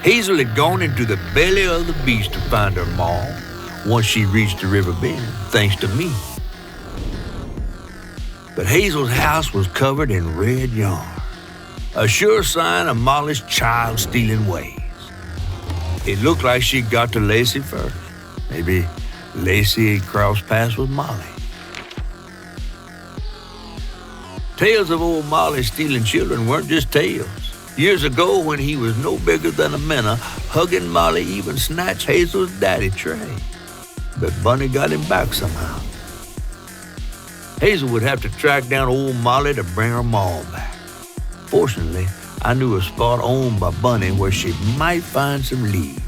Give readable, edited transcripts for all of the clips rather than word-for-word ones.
Hazel had gone into the belly of the beast to find her maw once she reached the river bend, thanks to me. But Hazel's house was covered in red yarn, a sure sign of Molly's child-stealing ways. It looked like she'd got to Lacey first. Maybe Lacey had crossed paths with Molly. Tales of old Molly stealing children weren't just tales. Years ago, when he was no bigger than a minnow, hugging Molly even snatched Hazel's daddy Trey. But Bunny got him back somehow. Hazel would have to track down old Molly to bring her maw back. Fortunately, I knew a spot owned by Bunny where she might find some leads.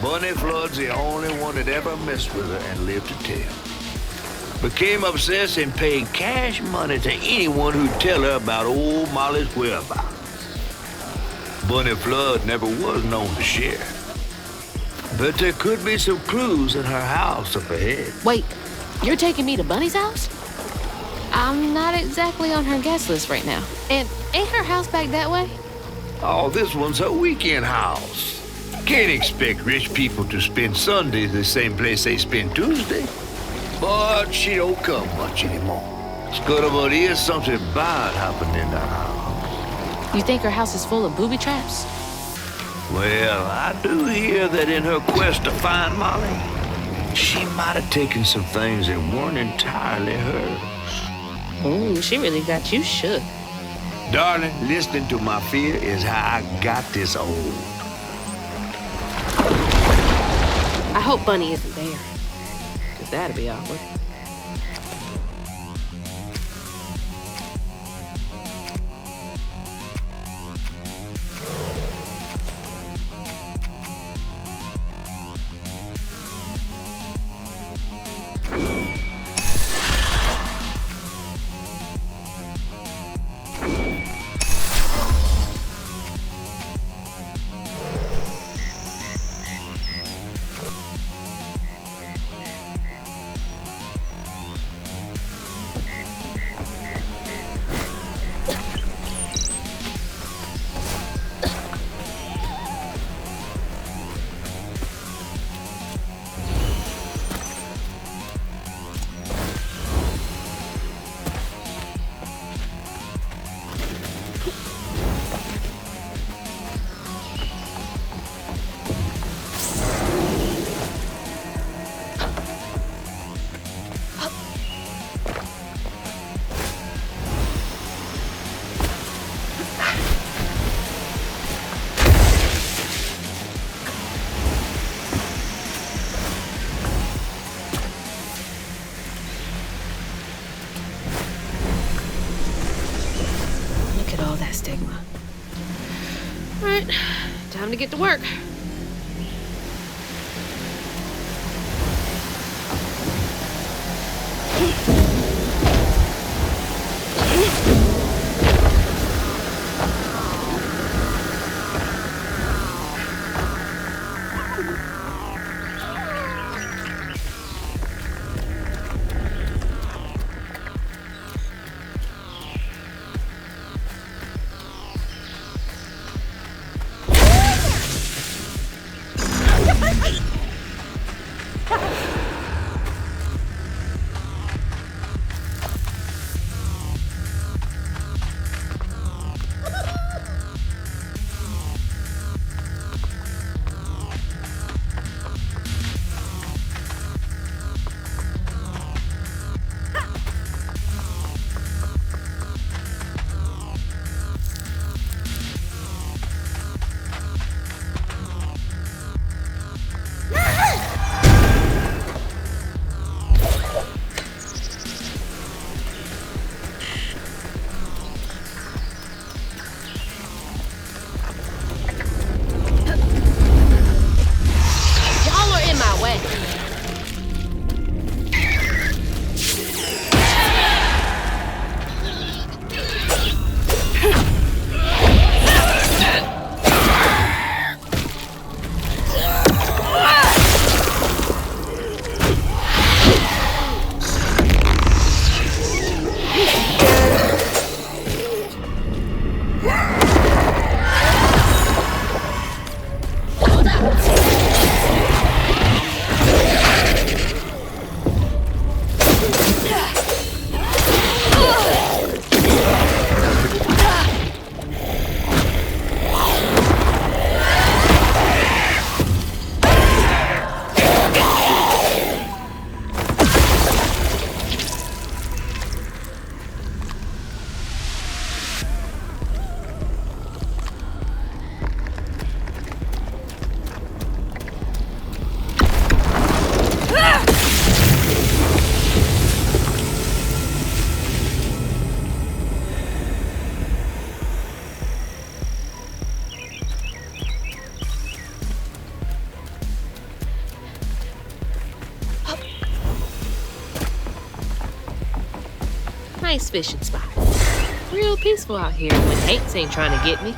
Bunny Flood's the only one that ever messed with her and lived to tell. Became obsessed and paid cash money to anyone who'd tell her about old Molly's whereabouts. Bunny Flood never was known to share. But there could be some clues in her house up ahead. Wait, you're taking me to Bunny's house? I'm not exactly on her guest list right now. And ain't her house back that way? Oh, this one's her weekend house. Can't expect rich people to spend Sundays the same place they spend Tuesday. But she don't come much anymore. But is something bad happening in that house. You think her house is full of booby traps? Well, I do hear that in her quest to find Molly, she might have taken some things that weren't entirely hers. Ooh, she really got you shook. Darling, listening to my fear is how I got this old. I hope Bunny isn't there, because that'd be awkward. Stigma. All right, time to get to work. Nice fishing spot. Real peaceful out here when Hates ain't trying to get me.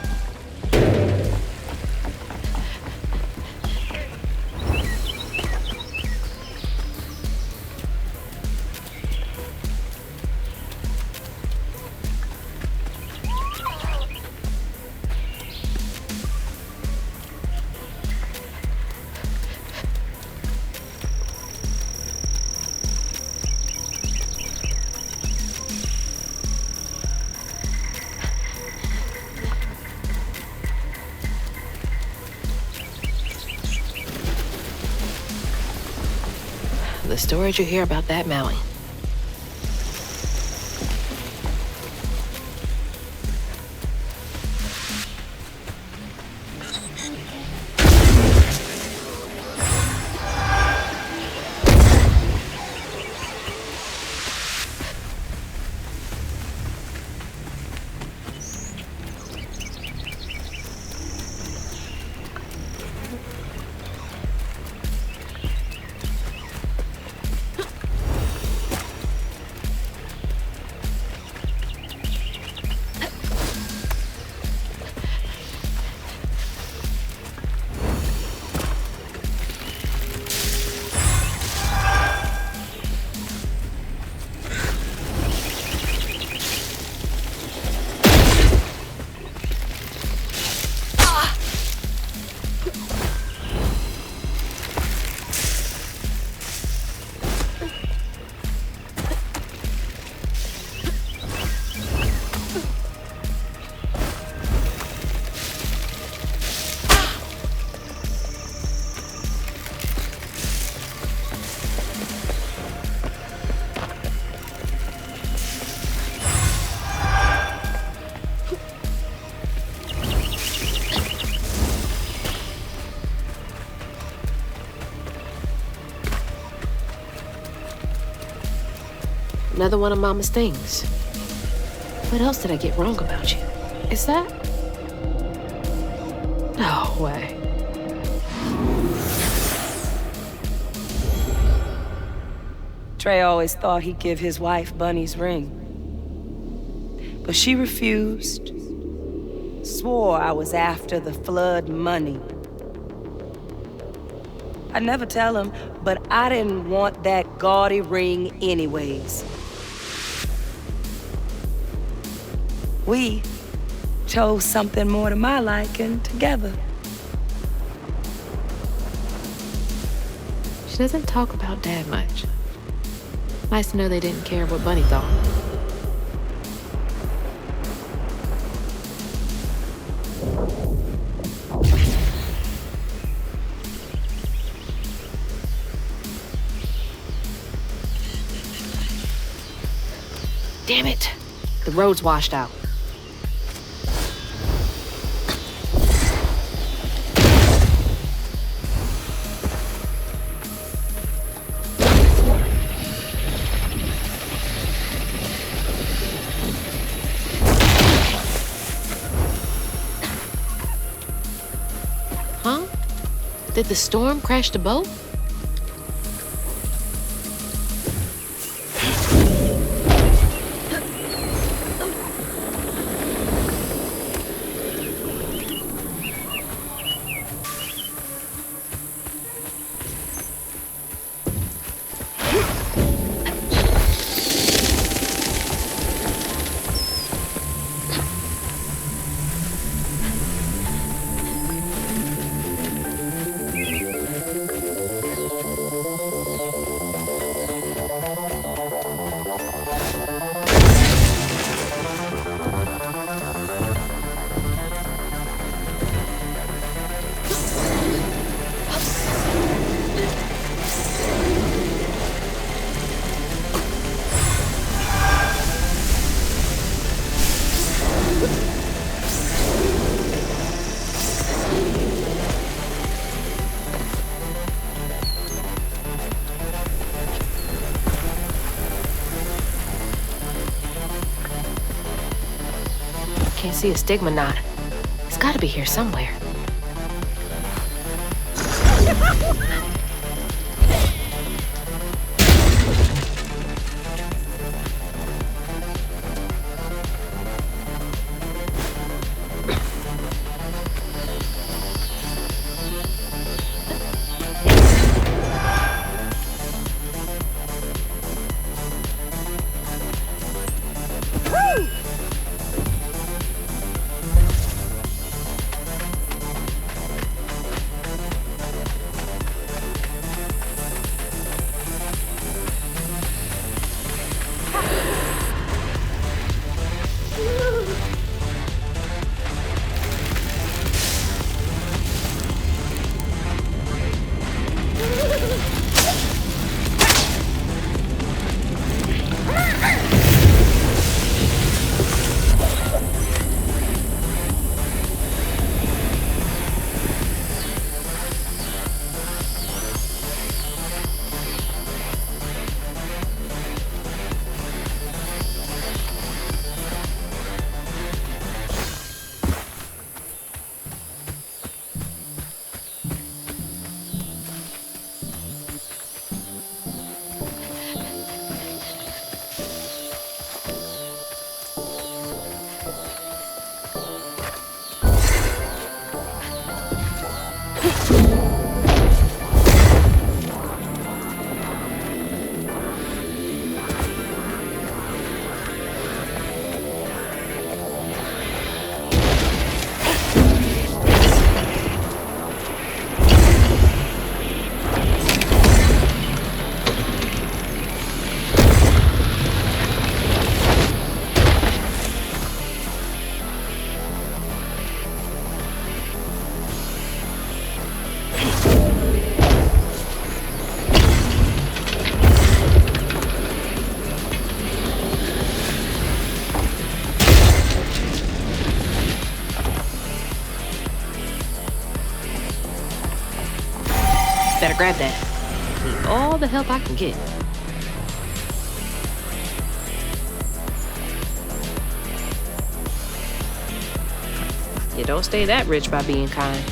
The stories you hear about that mountain. Another one of Mama's things. What else did I get wrong about you? Is that? No way. Trey always thought he'd give his wife Bunny's ring. But she refused. Swore I was after the flood money. I'd never tell him, but I didn't want that gaudy ring anyways. We chose something more to my liking together. She doesn't talk about Dad much. Nice to know they didn't care what Bunny thought. Damn it! The road's washed out. Huh? Did the storm crash the boat? see a stigma knot. It's gotta be here somewhere. Better grab that. Need all the help I can get. You don't stay that rich by being kind.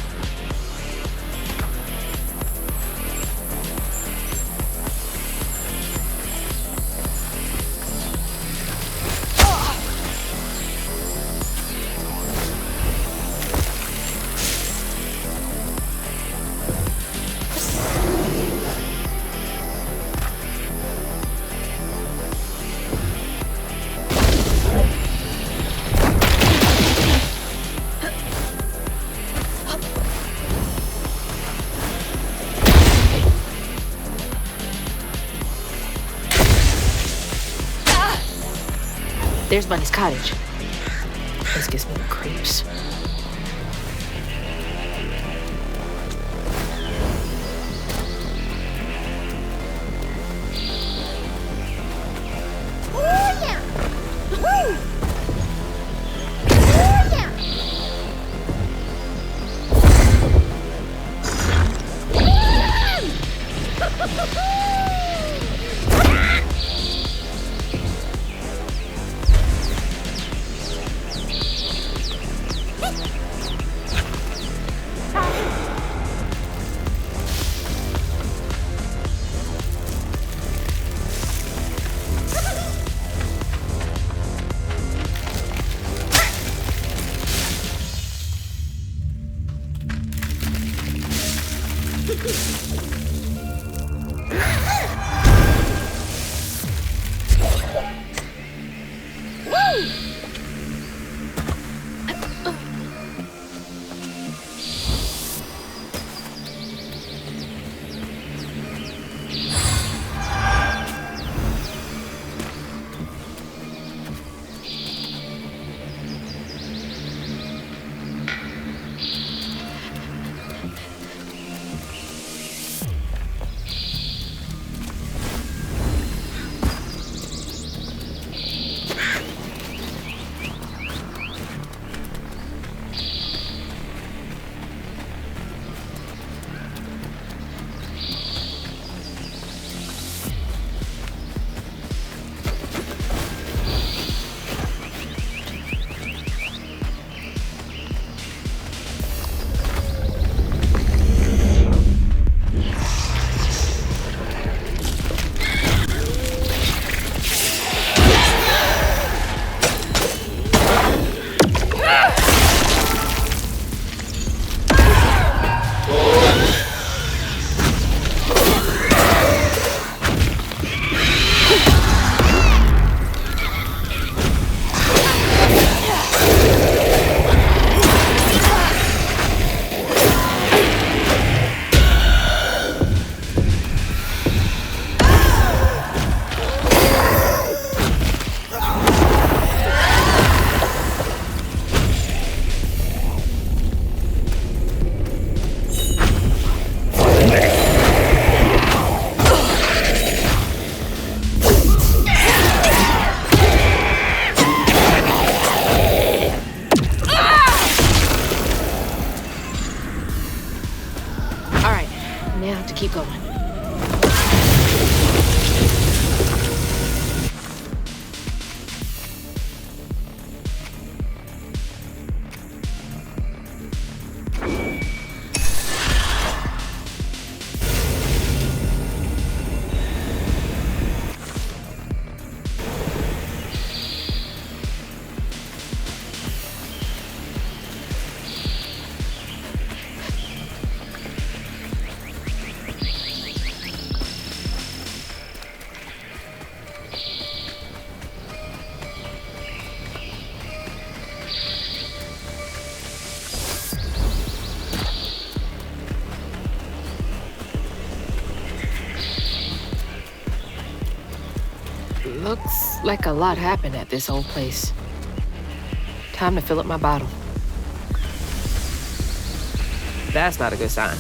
There's Bunny's cottage. This gives me the creeps. Now to keep going. Looks like a lot happened at this old place. Time to fill up my bottle. That's not a good sign.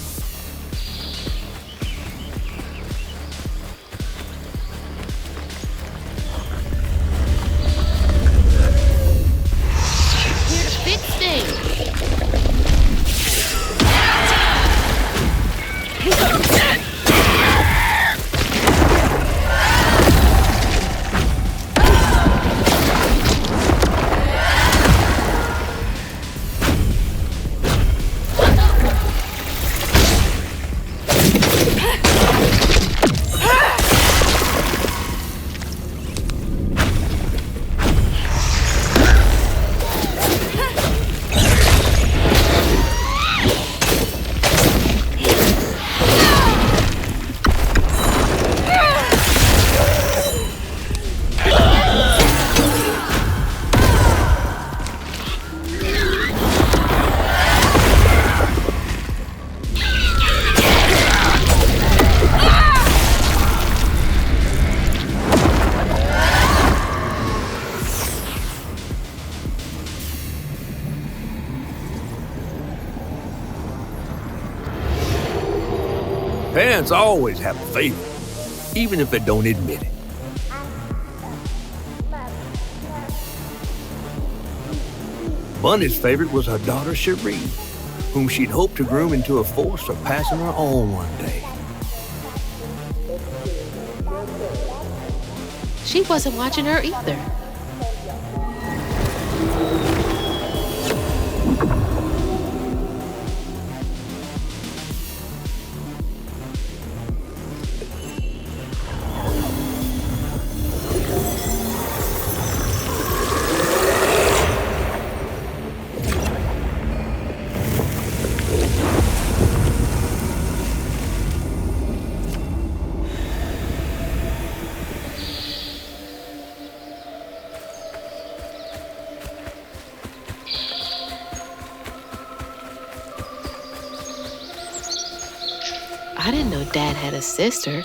Here to fix things. Parents always have a favorite, even if they don't admit it. Bunny's favorite was her daughter Cherie, whom she'd hoped to groom into a force surpassing her own one day. She wasn't watching her either. I didn't know Dad had a sister.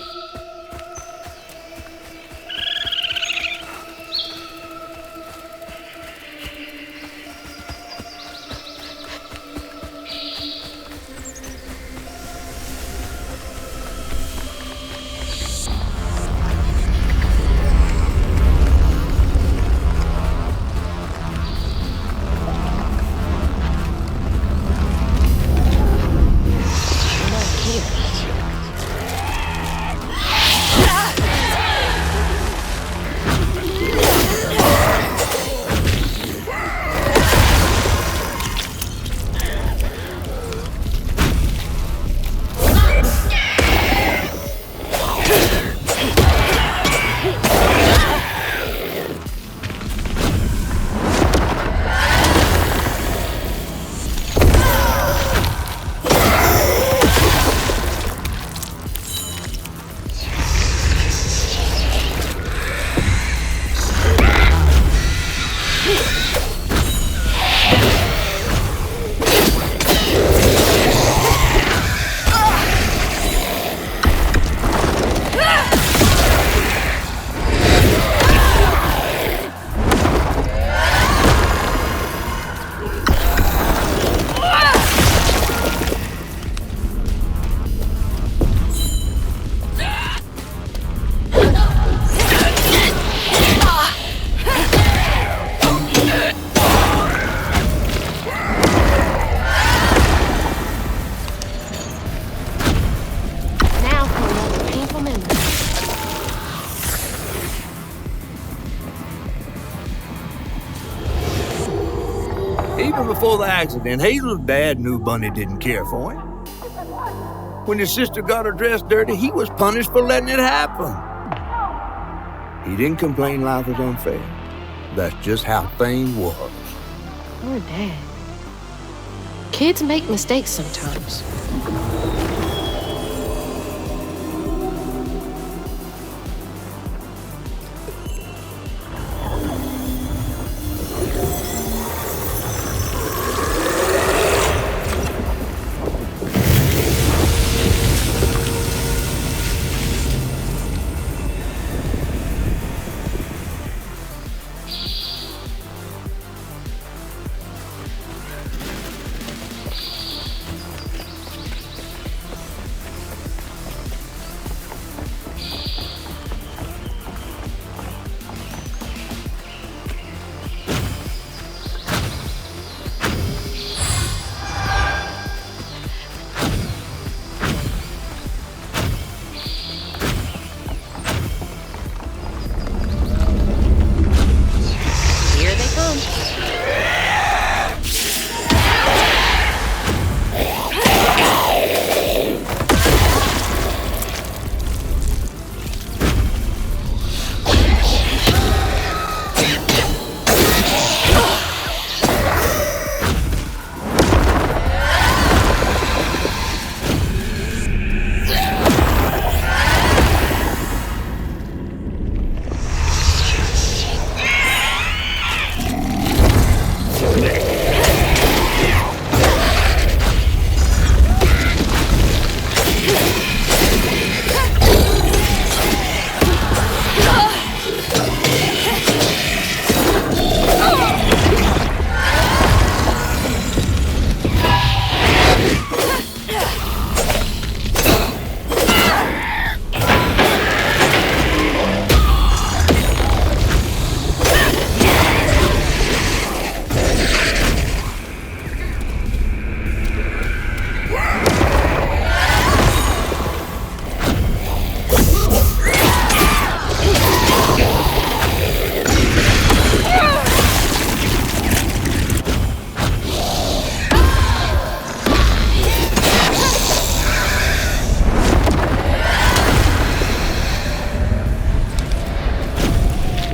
before the accident, Hazel's dad knew Bunny didn't care for him. When his sister got her dress dirty, he was punished for letting it happen. He didn't complain life was unfair. That's just how things was. Poor Dad. Kids make mistakes sometimes.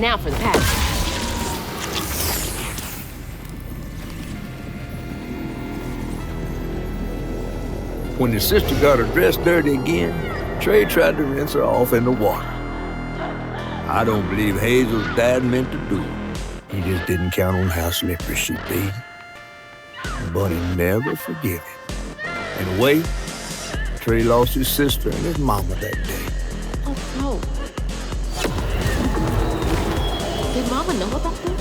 Now for the pack. When his sister got her dress dirty again, Trey tried to rinse her off in the water. I don't believe Hazel's dad meant to do it. He just didn't count on how slippery she'd be. But he never forgave him. In a way, Trey lost his sister and his mama that day. Oh, no. Did Mama know about this?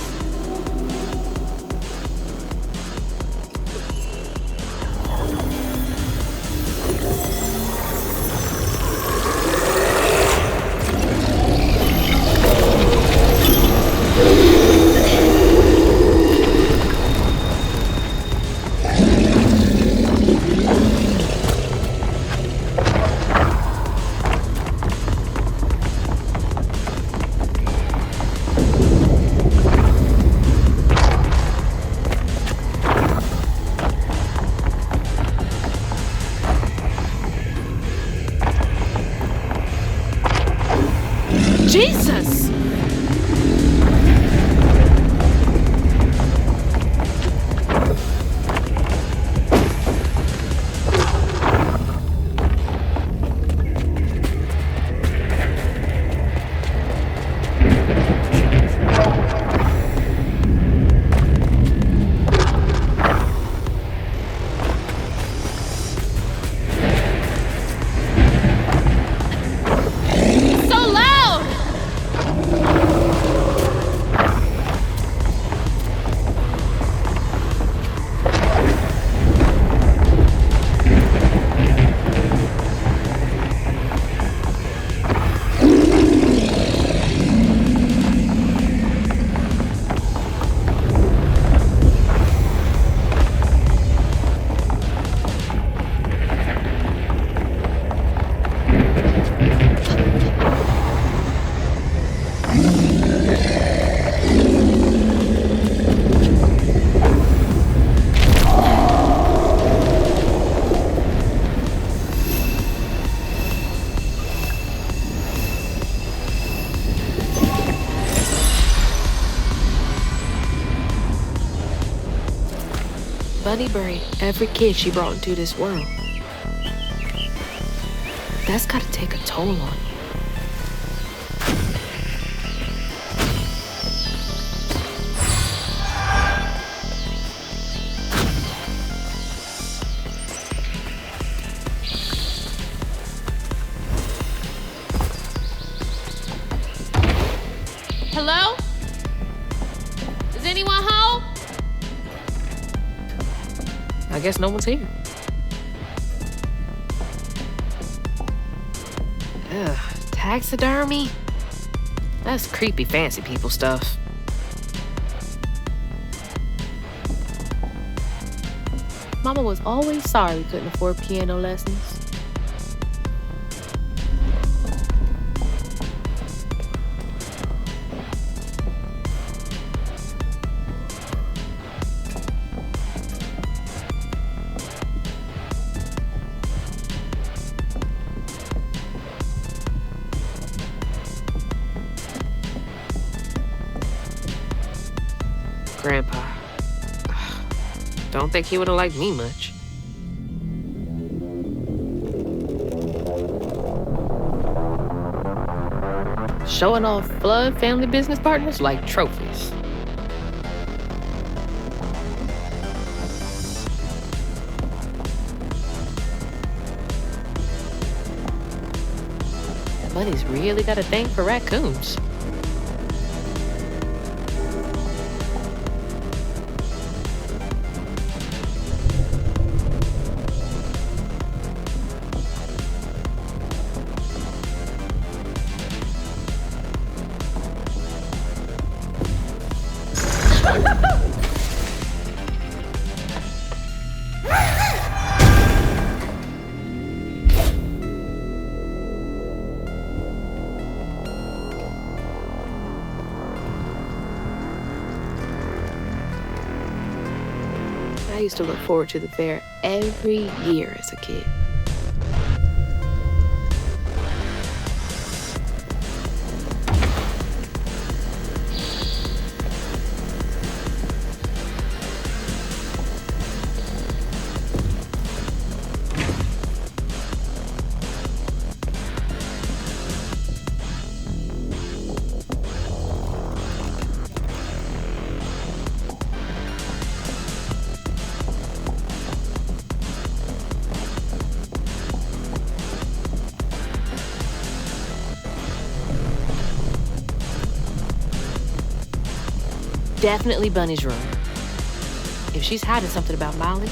Jesus! Bunny buried every kid she brought into this world. That's gotta take a toll on you. Hello? Is anyone home? I guess no one's here. Ugh, taxidermy? That's creepy fancy people stuff. Mama was always sorry we couldn't afford piano lessons. Grandpa. Don't think he would have liked me much. Showing off flood family business partners like trophies. Buddy's really got a thing for raccoons. I used to look forward to the fair every year as a kid. Definitely Bunny's room. If she's hiding something about Molly,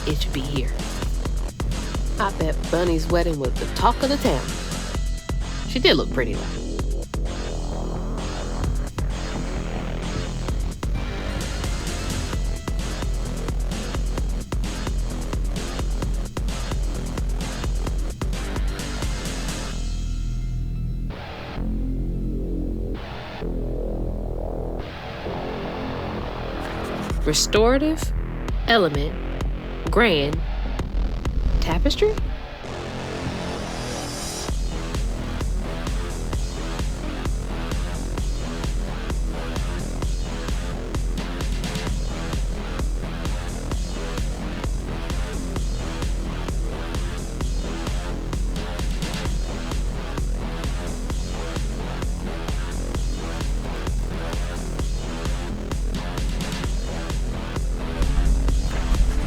it should be here. I bet Bunny's wedding was the talk of the town. She did look pretty though. Restorative, element, grand, tapestry?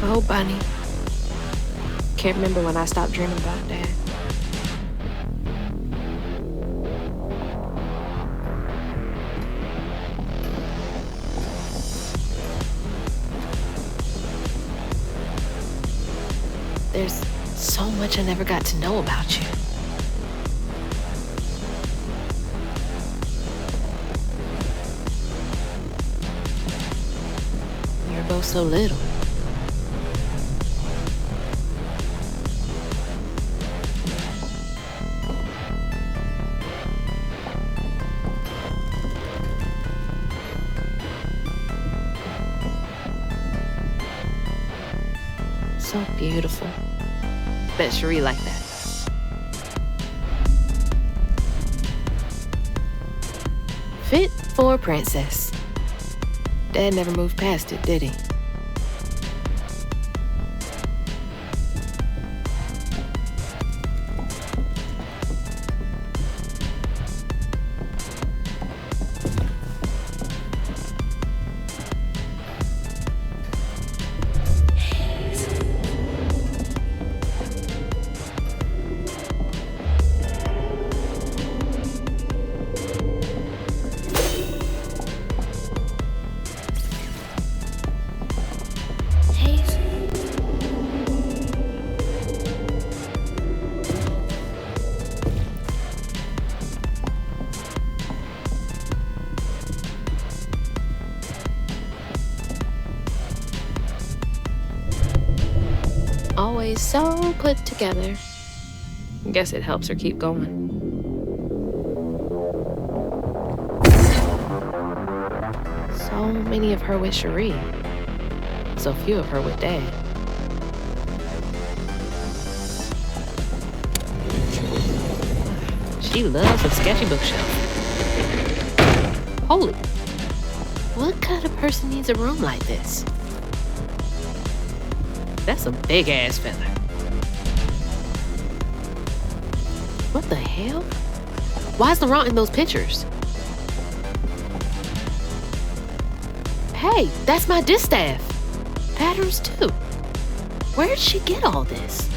Oh, Bunny. Can't remember when I stopped dreaming about Dad. There's so much I never got to know about you. You're both so little. So beautiful. Bet Cherie like that. Fit for a princess. Dad never moved past it, did he? so put together. Guess it helps her keep going. So many of her with Cherie. So few of her with Dad. She loves a sketchy bookshelf. Holy. What kind of person needs a room like this? That's a big-ass feather. What the hell? Why is Laurent in those pictures? Hey, that's my distaff. Patterns too. Where'd she get all this?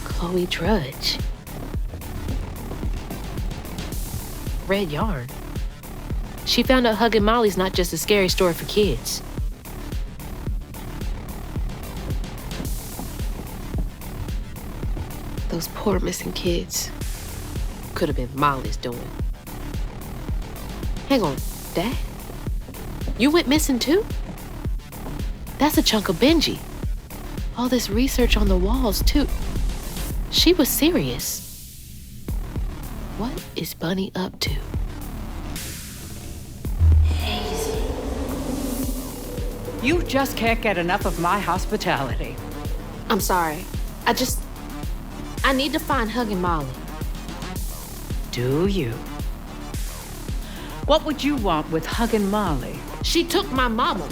Chloe Drudge. Red yarn. She found out Huggin' Molly's not just a scary story for kids. Those poor missing kids. Could have been Molly's doing. Hang on, Dad? You went missing too? That's a chunk of Benji. All this research on the walls too. She was serious. What is Bunny up to? You just can't get enough of my hospitality. I'm sorry. I need to find Huggin' Molly. Do you? What would you want with Huggin' Molly? She took my mama.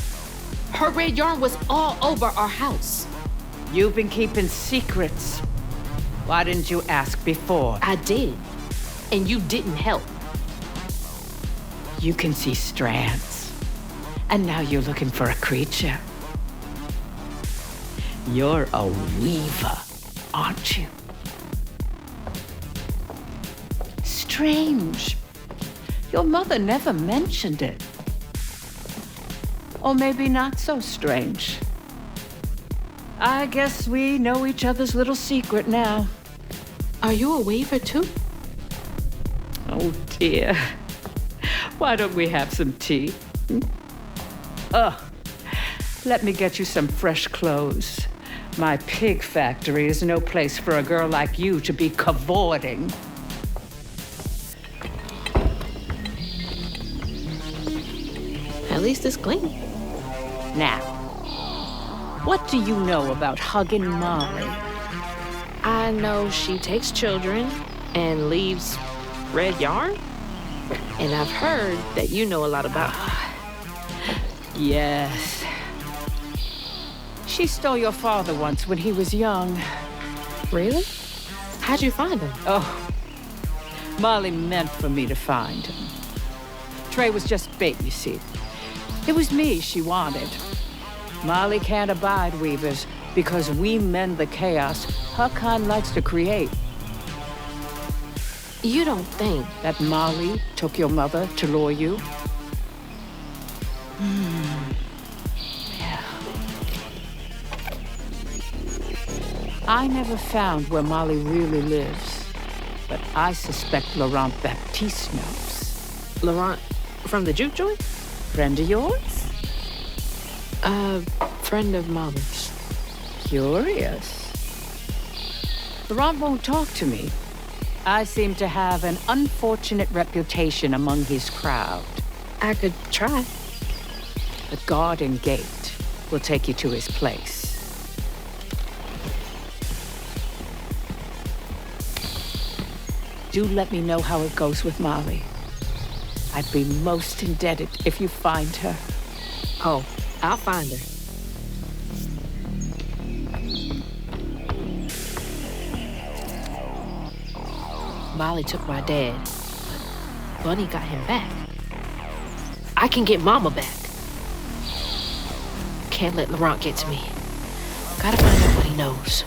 Her red yarn was all over our house. You've been keeping secrets. Why didn't you ask before? I did. And you didn't help. You can see strands. And now you're looking for a creature. You're a weaver, aren't you? Strange. Your mother never mentioned it. Or maybe not so strange. I guess we know each other's little secret now. Are you a weaver too? Oh dear. Why don't we have some tea? Let me get you some fresh clothes. My pig factory is no place for a girl like you to be cavorting. At least it's clean. Now, what do you know about Huggin' Molly? I know she takes children and leaves red yarn. And I've heard that you know a lot about her. Yes. She stole your father once when he was young. Really? How'd you find him? Oh, Molly meant for me to find him. Trey was just bait, you see. It was me she wanted. Molly can't abide weavers because we mend the chaos her kind likes to create. You don't think that Molly took your mother to lure you? Yeah. I never found where Molly really lives, but I suspect Laurent Baptiste knows. Laurent from the juke joint? Friend of yours? Friend of Mama's. Curious. Laurent won't talk to me. I seem to have an unfortunate reputation among his crowd. I could try. The garden gate will take you to his place. Do let me know how it goes with Molly. I'd be most indebted if you find her. Oh, I'll find her. Molly took my dad, but Bunny got him back. I can get Mama back. Can't let Laurent get to me. Gotta find out what he knows.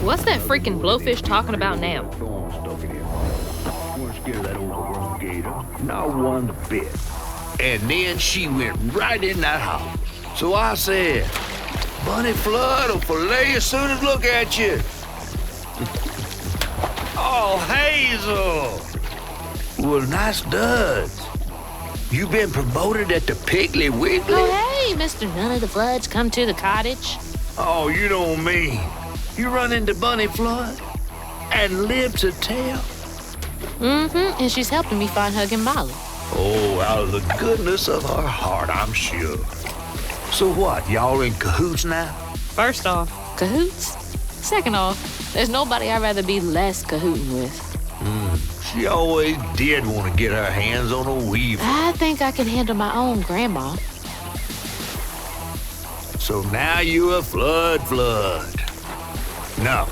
What's that freaking blowfish talking about now? Weren't scared of that overgrown gator. Not one bit. And then she went right in that house. So I said, Bunny Flood will fillet you as soon as look at you. Oh, Hazel. Well, nice duds. You been promoted at the Piggly Wiggly? Oh, hey, Mr. None of the Floods, come to the cottage. Oh, you don't mean. You run into Bunny Flood and live to tell? Mm-hmm, and she's helping me find Hug and Molly. Oh, out of the goodness of her heart, I'm sure. So what, y'all in cahoots now? First off, cahoots? Second off, there's nobody I'd rather be less cahooting with. She always did want to get her hands on a weaver. I think I can handle my own, Grandma. So now you a flood. No,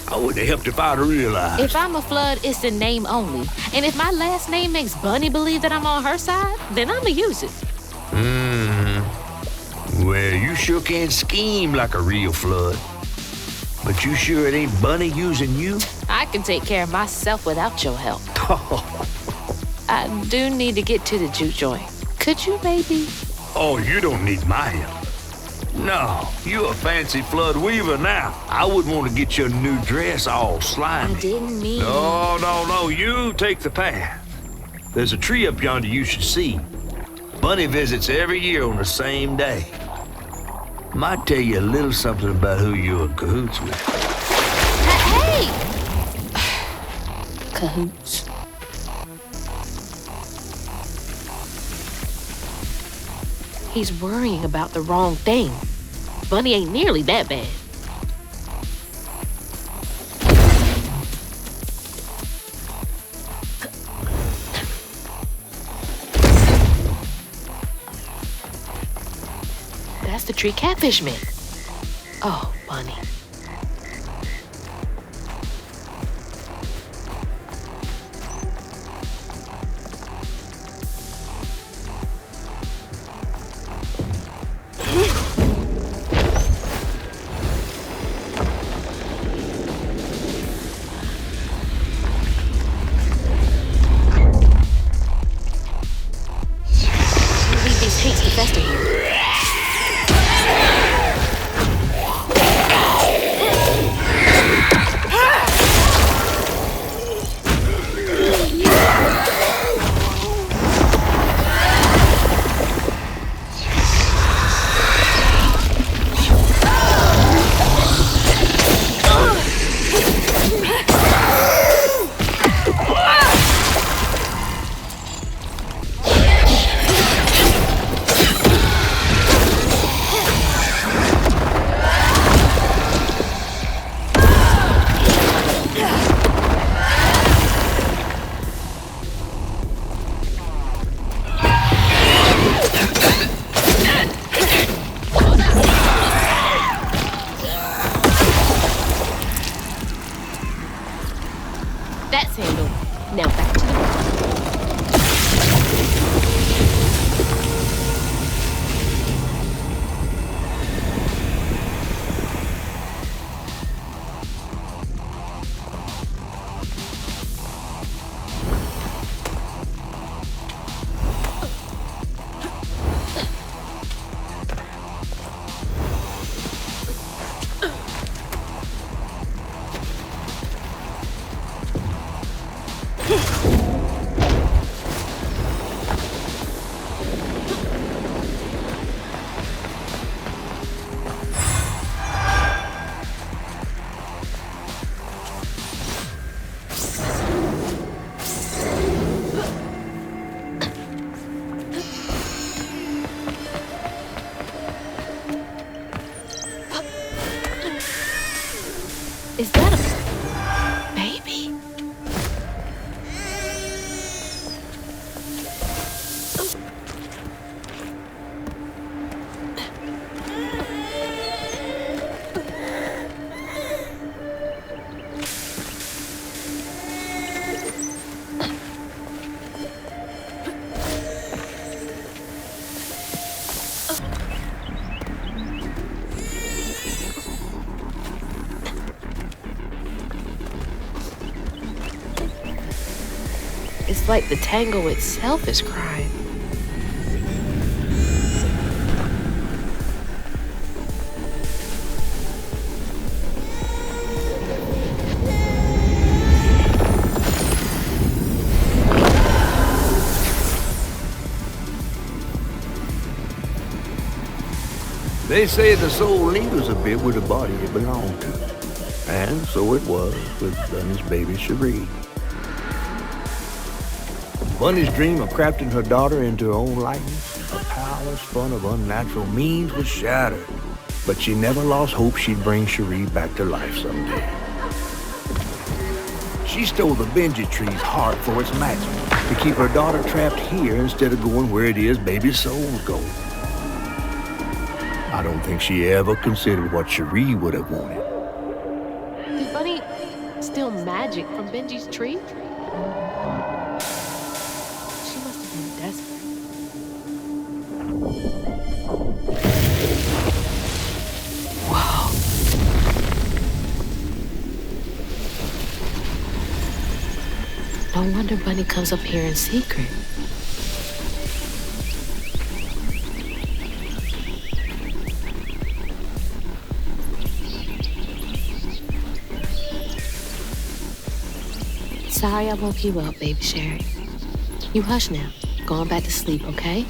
I wouldn't have helped if I'd realized. If I'm a Flood, it's in name only. And if my last name makes Bunny believe that I'm on her side, then I'ma use it. Well, you sure can scheme like a real Flood. But you sure it ain't Bunny using you? I can take care of myself without your help. I do need to get to the juke joint. Could you maybe? Oh, you don't need my help. No, you a fancy Flood weaver now. I wouldn't want to get your new dress all slimy. I didn't mean... No, you take the path. There's a tree up yonder you should see. Bunny visits every year on the same day. Might tell you a little something about who you're in cahoots with. Hey! Cahoots. He's worrying about the wrong thing. Bunny ain't nearly that bad. That's the tree catfish man. Oh, Bunny. That's handled. Now back to the room. Is that a baby? like the tango itself is crying. They say the soul lingers a bit with the body it belonged to. And so it was with Bunny's baby Cherie. Bunny's dream of crafting her daughter into her own likeness, a powerless fun of unnatural means, was shattered. But she never lost hope she'd bring Cherie back to life someday. She stole the Benji tree's heart for its magic, to keep her daughter trapped here instead of going where it is baby souls go. I don't think she ever considered what Cherie would have wanted. Did Bunny steal magic from Benji's tree? She must have been desperate. Whoa. No wonder Bunny comes up here in secret. Sorry I woke you up, baby Sherry. You hush now. Going back to sleep, okay?